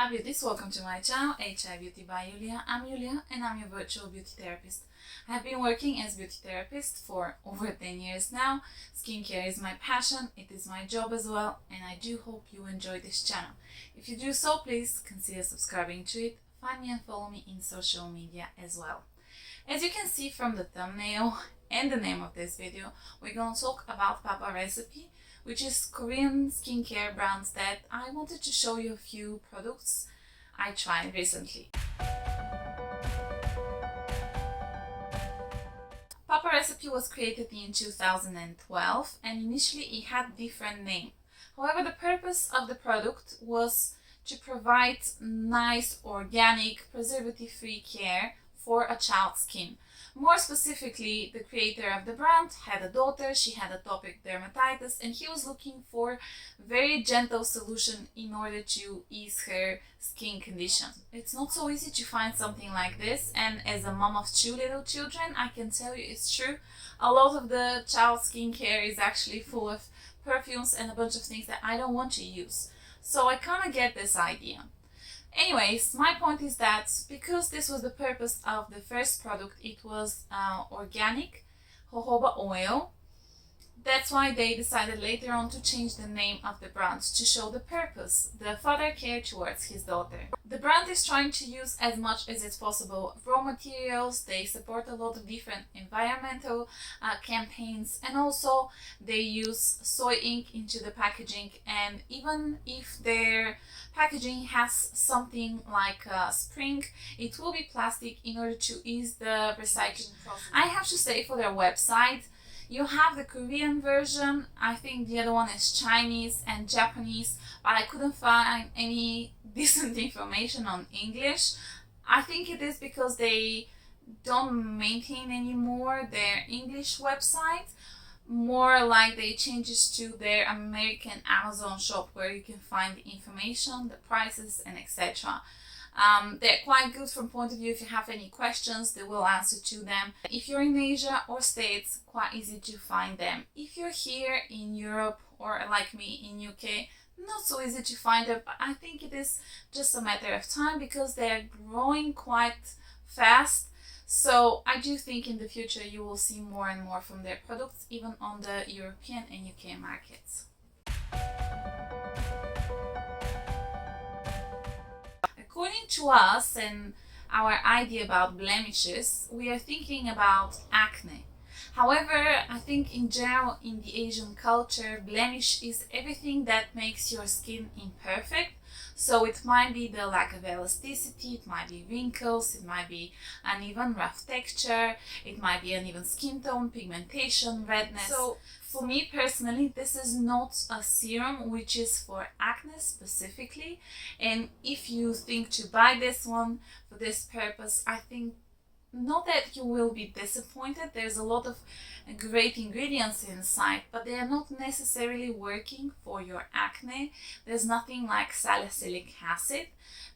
Hi beauties, welcome to my channel, H.ealthy by Julia. I'm Julia and I'm your virtual beauty therapist. I have been working as beauty therapist for over 10 years now. Skincare is my passion, it is my job as well, and I do hope you enjoy this channel. If you do so, please consider subscribing to it. Find me and follow me in social media as well. As you can see from the thumbnail and the name of this video, we're going to talk about Papa Recipe, which is Korean skincare brands that I wanted to show you a few products I tried recently. Papa Recipe was created in 2012 and initially it had a different name. However, the purpose of the product was to provide nice, organic, preservative-free care for a child's skin. More specifically, the creator of the brand had a daughter, she had atopic dermatitis, and he was looking for a very gentle solution in order to ease her skin condition. It's not so easy to find something like this, and as a mom of 2 little children, I can tell you it's true. A lot of the child skincare is actually full of perfumes and a bunch of things that I don't want to use. So I kind of get this idea. Anyways, my point is that because this was the purpose of the first product, it was organic jojoba oil. That's why they decided later on to change the name of the brand to show the purpose, the father care towards his daughter. The brand is trying to use as much as it's possible raw materials. They support a lot of different environmental campaigns, and also they use soy ink into the packaging, and even if their packaging has something like a spring, it will be plastic in order to ease the recycling process. I have to say, for their website, you have the Korean version, I think the other one is Chinese and Japanese, but I couldn't find any decent information on English. I think it is because they don't maintain anymore their English website, more like they changes to their American Amazon shop where you can find the information, the prices, and etc. They're quite good from point of view. If you have any questions, they will answer to them. If you're in Asia or States, quite easy to find them. If you're here in Europe or like me in UK, not so easy to find them, but I think it is just a matter of time because they're growing quite fast. So I do think in the future you will see more and more from their products, even on the European and UK markets. According to us and our idea about blemishes, we are thinking about acne. However, I think in general in the Asian culture, blemish is everything that makes your skin imperfect. So it might be the lack of elasticity, it might be wrinkles, it might be uneven rough texture, it might be uneven skin tone, pigmentation, redness. So for me personally, this is not a serum which is for acne specifically, and if you think to buy this one for this purpose, I think not that you will be disappointed. There's a lot of great ingredients inside, but they are not necessarily working for your acne. There's nothing like salicylic acid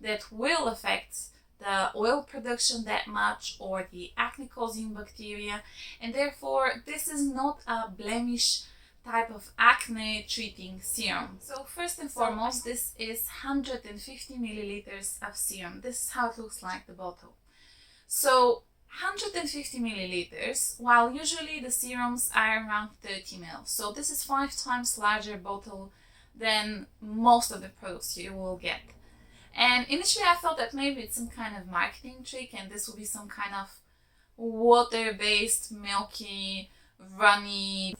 that will affect the oil production that much or the acne causing bacteria, and therefore this is not a blemish type of acne treating serum. So first and foremost, this is 150 milliliters of serum. This is how it looks like, the bottle. So 150 milliliters, while usually the serums are around 30 ml. So this is 5 times larger bottle than most of the products you will get. And initially I thought that maybe it's some kind of marketing trick and this will be some kind of water-based, milky, runny.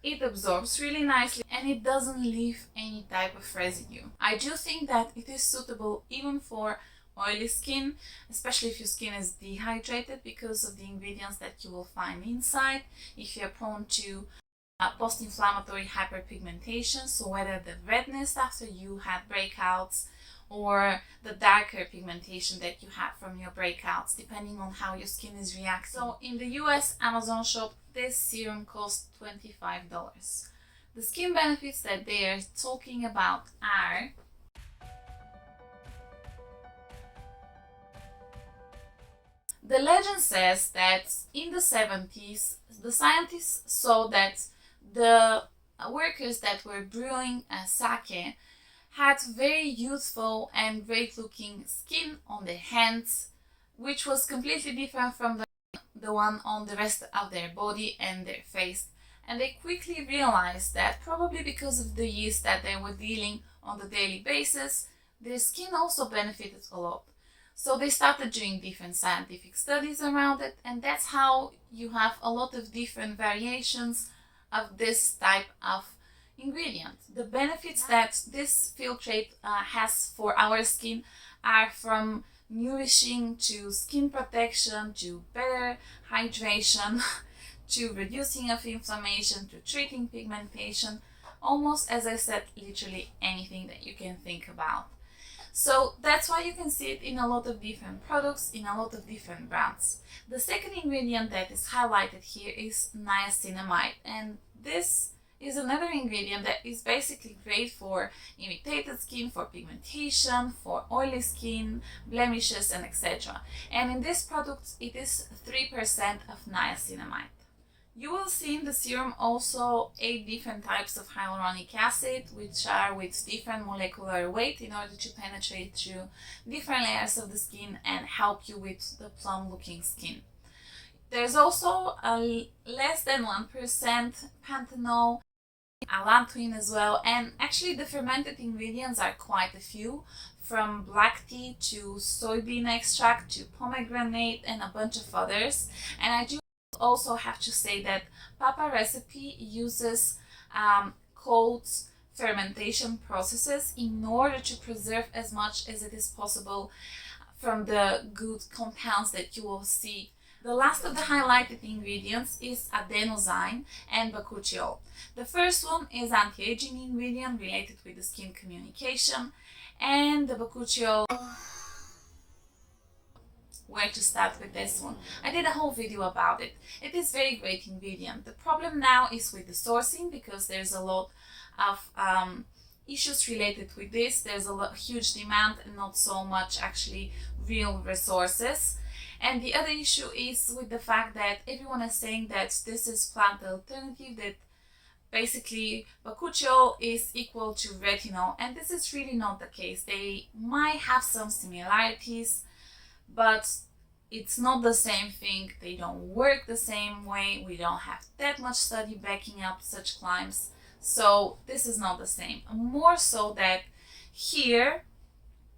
It absorbs really nicely and it doesn't leave any type of residue. I do think that it is suitable even for oily skin, especially if your skin is dehydrated because of the ingredients that you will find inside. If you're prone to post-inflammatory hyperpigmentation, so whether the redness after you had breakouts or the darker pigmentation that you had from your breakouts, depending on how your skin is reacting. So in the US Amazon shop, this serum costs $25. The skin benefits that they are talking about are the legend says that in the 70s, the scientists saw that the workers that were brewing sake had very youthful and great looking skin on their hands, which was completely different from the one on the rest of their body and their face. And they quickly realized that probably because of the yeast that they were dealing on the daily basis, their skin also benefited a lot. So they started doing different scientific studies around it, and that's how you have a lot of different variations of this type of ingredient. The benefits that this filtrate has for our skin are from nourishing to skin protection to better hydration to reducing of inflammation to treating pigmentation, almost, as I said, literally anything that you can think about. So that's why you can see it in a lot of different products, in a lot of different brands. The second ingredient that is highlighted here is niacinamide, and this is another ingredient that is basically great for irritated skin, for pigmentation, for oily skin, blemishes, and etc. And in this product it is 3% of niacinamide. You will see in the serum also 8 different types of hyaluronic acid, which are with different molecular weight in order to penetrate through different layers of the skin and help you with the plump looking skin. There's also a less than 1% panthenol, allantoin as well, and actually the fermented ingredients are quite a few, from black tea to soybean extract to pomegranate and a bunch of others. And I do also have to say that Papa recipe uses cold fermentation processes in order to preserve as much as it is possible from the good compounds that you will see. The last of the highlighted ingredients is adenosine and bakuchiol. The first one is anti-aging ingredient related with the skin communication, and the bakuchiol. Where to start with this one? I did a whole video about it. It is very great ingredient. The problem now is with the sourcing, because there's a lot of issues related with this. There's a huge demand and not so much actually real resources. And the other issue is with the fact that everyone is saying that this is plant alternative, that basically bakuchiol is equal to retinol, and this is really not the case. They might have some similarities, but it's not the same thing. They don't work the same way. We don't have that much study backing up such claims, so this is not the same. More so that here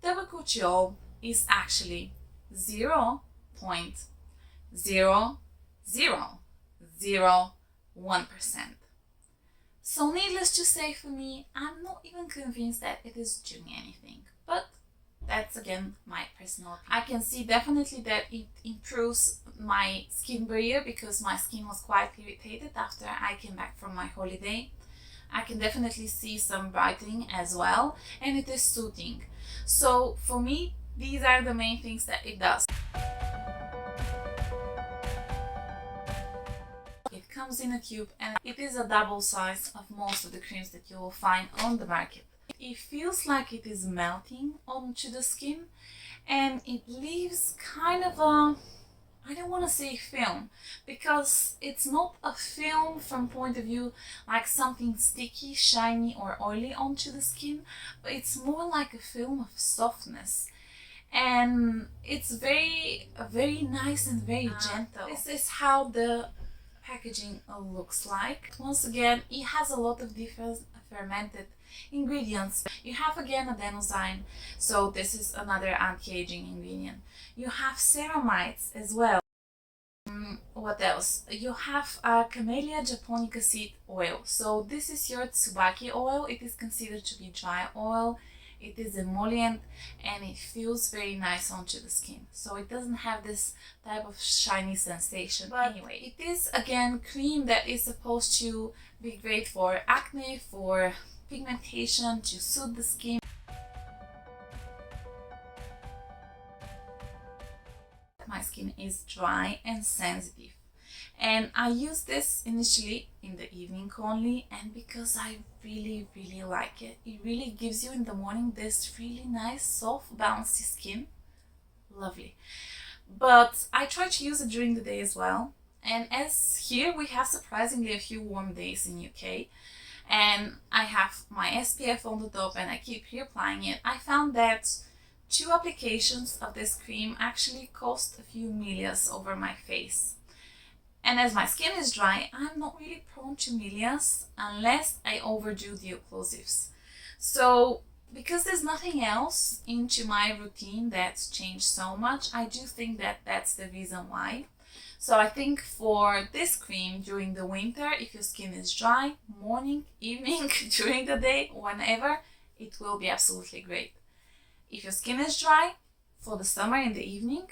the bakuchiol is actually 0.0001%. So needless to say, for me, I'm not even convinced that it is doing anything, but that's again my personal opinion. I can see definitely that it improves my skin barrier, because my skin was quite irritated after I came back from my holiday. I can definitely see some brightening as well, and it is soothing. So for me, these are the main things that it does. It comes in a tube, and it is a double size of most of the creams that you will find on the market. It feels like it is melting onto the skin, and it leaves kind of a, I don't want to say film, because it's not a film from point of view like something sticky, shiny or oily onto the skin, but it's more like a film of softness. And it's very nice and very gentle. This is how the packaging looks like. Once again, it has a lot of different fermented ingredients. You have again adenosine, so this is another anti-aging ingredient. You have ceramides as well. What else? You have Camellia japonica seed oil. So this is your tsubaki oil. It is considered to be dry oil. It is emollient and it feels very nice onto the skin, so it doesn't have this type of shiny sensation. But anyway, it is again cream that is supposed to be great for acne, for pigmentation, to soothe the skin. My skin is dry and sensitive, and I use this initially in the evening only, and because I really like it. It really gives you in the morning this really nice soft bouncy skin. Lovely. But I try to use it during the day as well, and as here we have surprisingly a few warm days in UK, and I have my SPF on the top and I keep reapplying it, I found that 2 applications of this cream actually cost a few millis over my face. And as my skin is dry, I'm not really prone to milias unless I overdo the occlusives. So because there's nothing else into my routine that's changed so much, I do think that that's the reason why. So I think for this cream during the winter, if your skin is dry, morning, evening, during the day, whenever, it will be absolutely great. If your skin is dry, for the summer in the evening,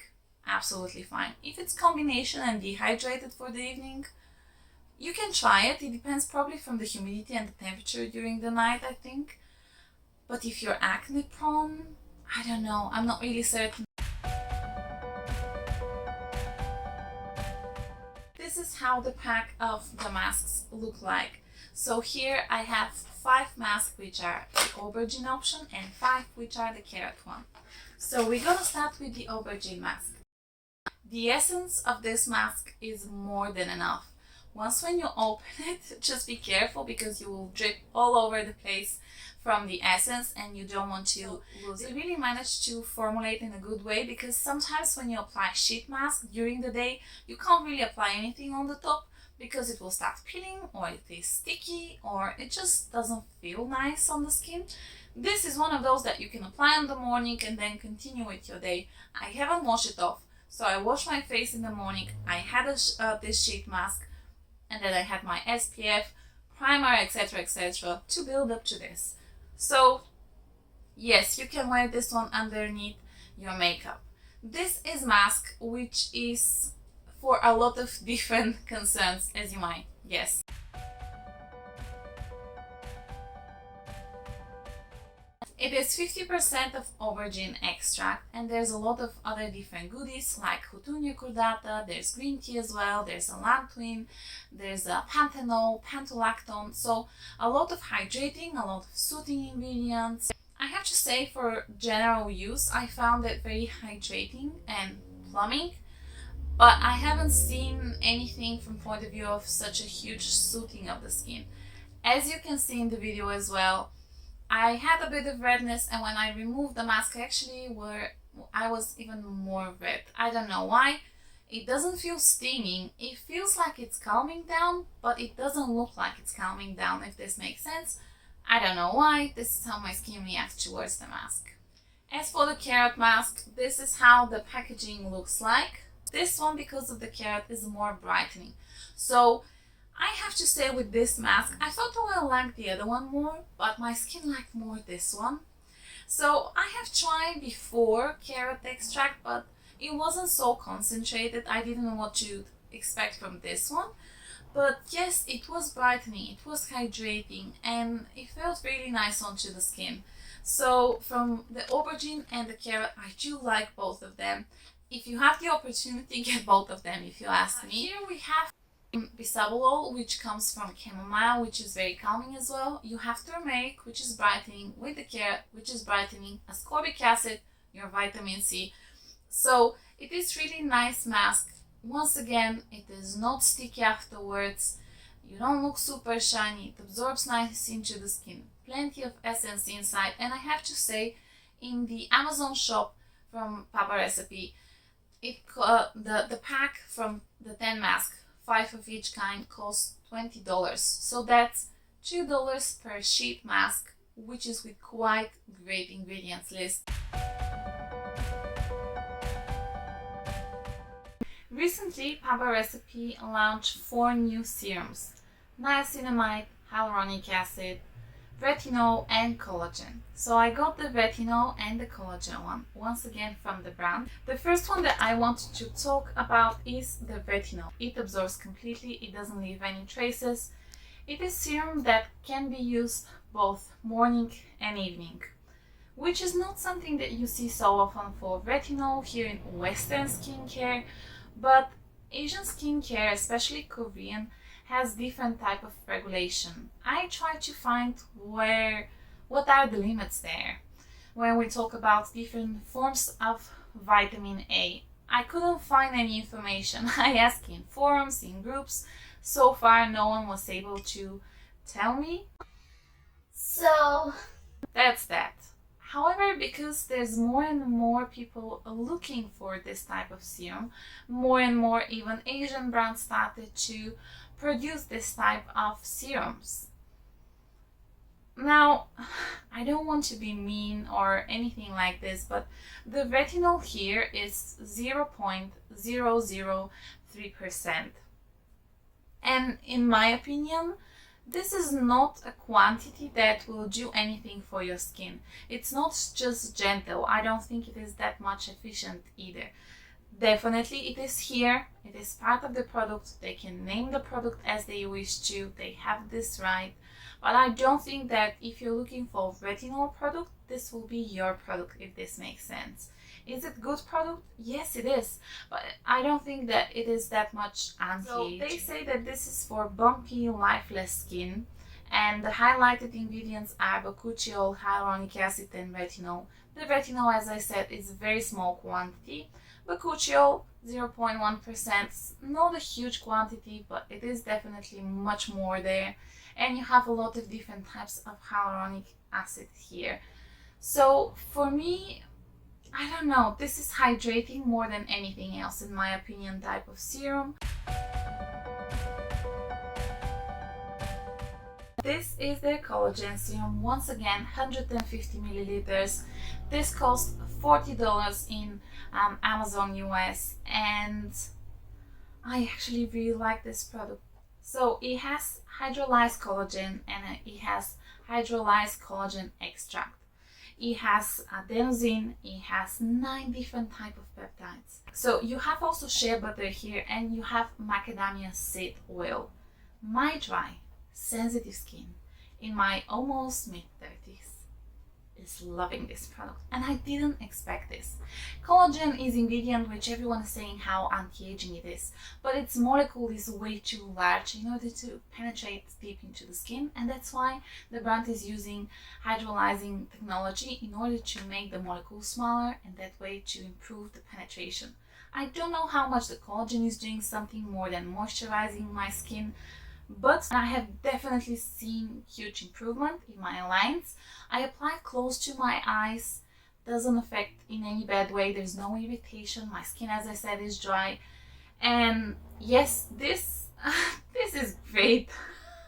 absolutely fine. If it's combination and dehydrated for the evening, you can try it. It depends probably from the humidity and the temperature during the night, I think. But if you're acne prone, I don't know, I'm not really certain. This is how the pack of the masks look like. So here I have 5 masks which are the aubergine option and 5 which are the carrot one. So we're gonna start with the aubergine mask. The essence of this mask is more than enough. Once when you open it, just be careful because you will drip all over the place from the essence and you don't want to lose it. They really managed to formulate in a good way because sometimes when you apply sheet mask during the day, you can't really apply anything on the top because it will start peeling or it is sticky or it just doesn't feel nice on the skin. This is one of those that you can apply in the morning and then continue with your day. I haven't washed it off, so I washed my face in the morning. I had this sheet mask and then I had my SPF, primer, etc. to build up to this. So yes, you can wear this one underneath your makeup. This is mask which is for a lot of different concerns, as you might guess. It is 50% of aubergine extract and there's a lot of other different goodies like Cotunia cordata, there's green tea as well, there's allantoin, there's a panthenol, pantolactone, so a lot of hydrating, a lot of soothing ingredients. I have to say for general use I found it very hydrating and plumbing, but I haven't seen anything from point of view of such a huge soothing of the skin. As you can see in the video as well, I had a bit of redness and when I removed the mask I was even more red. I don't know why. It doesn't feel stinging. It feels like it's calming down, but it doesn't look like it's calming down, if this makes sense. I don't know why. This is how my skin reacts towards the mask. As for the carrot mask, this is how the packaging looks like. This one, because of the carrot, is more brightening. So I have to say with this mask, I thought I liked the other one more, but my skin liked more this one. So I have tried before carrot extract, but it wasn't so concentrated. I didn't know what to expect from this one. But yes, it was brightening, it was hydrating, and it felt really nice onto the skin. So from the aubergine and the carrot, I do like both of them. If you have the opportunity, get both of them if you ask me. Here we have bisabolol, which comes from chamomile, which is very calming as well. You have turmeric, which is brightening, with the carrot, which is brightening, ascorbic acid, your vitamin C. So it is really nice mask. Once again, it is not sticky afterwards. You don't look super shiny. It absorbs nice into the skin. Plenty of essence inside. And I have to say, in the Amazon shop from Papa Recipe, the pack from the 10 mask, 5 of each kind, costs $20. So that's $2 per sheet mask, which is with quite great ingredients list. Recently, Papa Recipe launched 4 new serums: niacinamide, hyaluronic acid, retinol and collagen. So I got the retinol and the collagen one, once again from the brand. The first one that I wanted to talk about is the retinol. It absorbs completely, it doesn't leave any traces. It is serum that can be used both morning and evening, which is not something that you see so often for retinol here in Western skincare, but Asian skincare, especially Korean, has different type of regulation. I try to find what are the limits there. When we talk about different forms of vitamin A, I couldn't find any information. I asked in forums, in groups. So far, no one was able to Tell me. So That's that. However, because there's more and more people looking for this type of serum, more and more even Asian brands started to produce this type of serums. Now, I don't want to be mean or anything like this, but the retinol here is 0.003%. And in my opinion, this is not a quantity that will do anything for your skin. It's not just gentle. I don't think it is that much efficient either. Definitely it is here. It is part of the product. They can name the product as they wish to. They have this right. But I don't think that if you're looking for a retinol product, this will be your product, if this makes sense. Is it good product? Yes, it is. But I don't think that it is that much anti-aging. So they say that this is for bumpy, lifeless skin. And the highlighted ingredients are bakuchiol, hyaluronic acid, and retinol. The retinol, as I said, is a very small quantity. Bakuchiol, 0.1%, not a huge quantity, but it is definitely much more there. And you have a lot of different types of hyaluronic acid here. So for me, I don't know, this is hydrating more than anything else, in my opinion, type of serum. This is their Collagen Serum, once again 150 milliliters. This costs $40 in Amazon US, and I actually really like this product. So it has hydrolyzed collagen and it has hydrolyzed collagen extract. It has adenosine, it has 9 different types of peptides. So you have also shea butter here, and you have macadamia seed oil. My dry, sensitive skin in my almost mid-30s is loving this product, and I didn't expect this. Collagen is ingredient which everyone is saying how anti-aging it is, but its molecule is way too large in order to penetrate deep into the skin, and that's why the brand is using hydrolyzing technology in order to make the molecule smaller, and that way to improve the penetration. I don't know how much the collagen is doing something more than moisturizing my skin, but I have definitely seen huge improvement in my lines. I apply close to my eyes, doesn't affect in any bad way, there's no irritation. My skin, as I said, is dry, and yes, this is great.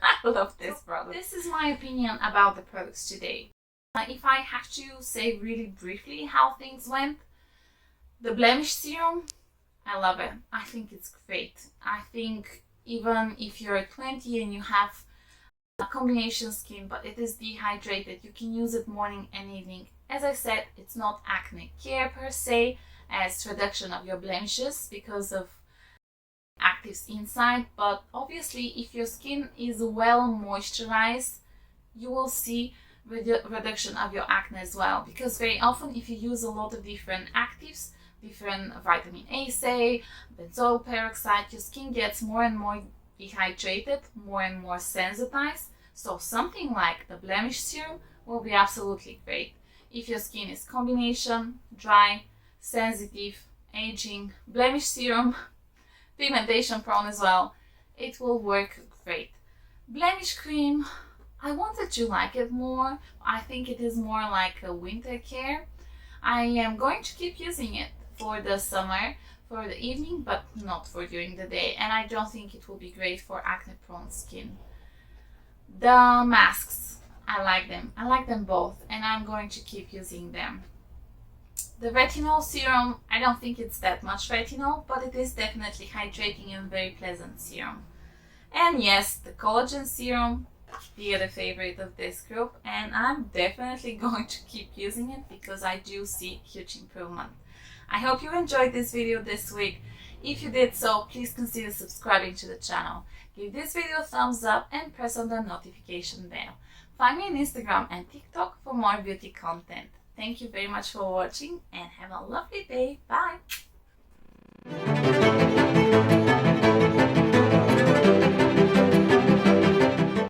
I love this product. This is my opinion about the products today. If I have to say really briefly how things went, the Blemish Serum, I love it. I think it's great. I think even if you're 20 and you have a combination skin but it is dehydrated, you can use it morning and evening. As I said, it's not acne care per se, as reduction of your blemishes because of actives inside, but obviously if your skin is well moisturized, you will see reduction of your acne as well, because very often if you use a lot of different actives, different vitamin A, say, benzoyl peroxide, your skin gets more and more dehydrated, more and more sensitized. So something like the Blemish Serum will be absolutely great. If your skin is combination, dry, sensitive, aging, Blemish Serum, pigmentation prone as well, it will work great. Blemish Cream, I wanted to like it more. I think it is more like a winter care. I am going to keep using it for the summer, for the evening, but not for during the day, and I don't think it will be great for acne prone skin. The masks, I like them both, and I'm going to keep using them. The Retinol Serum, I don't think it's that much retinol, but it is definitely hydrating and very pleasant serum. And yes, the Collagen Serum, the other favorite of this group, and I'm definitely going to keep using it because I do see huge improvement. I hope you enjoyed this video this week. If you did so, please consider subscribing to the channel. Give this video a thumbs up and press on the notification bell. Find me on Instagram and TikTok for more beauty content. Thank you very much for watching and have a lovely day. Bye!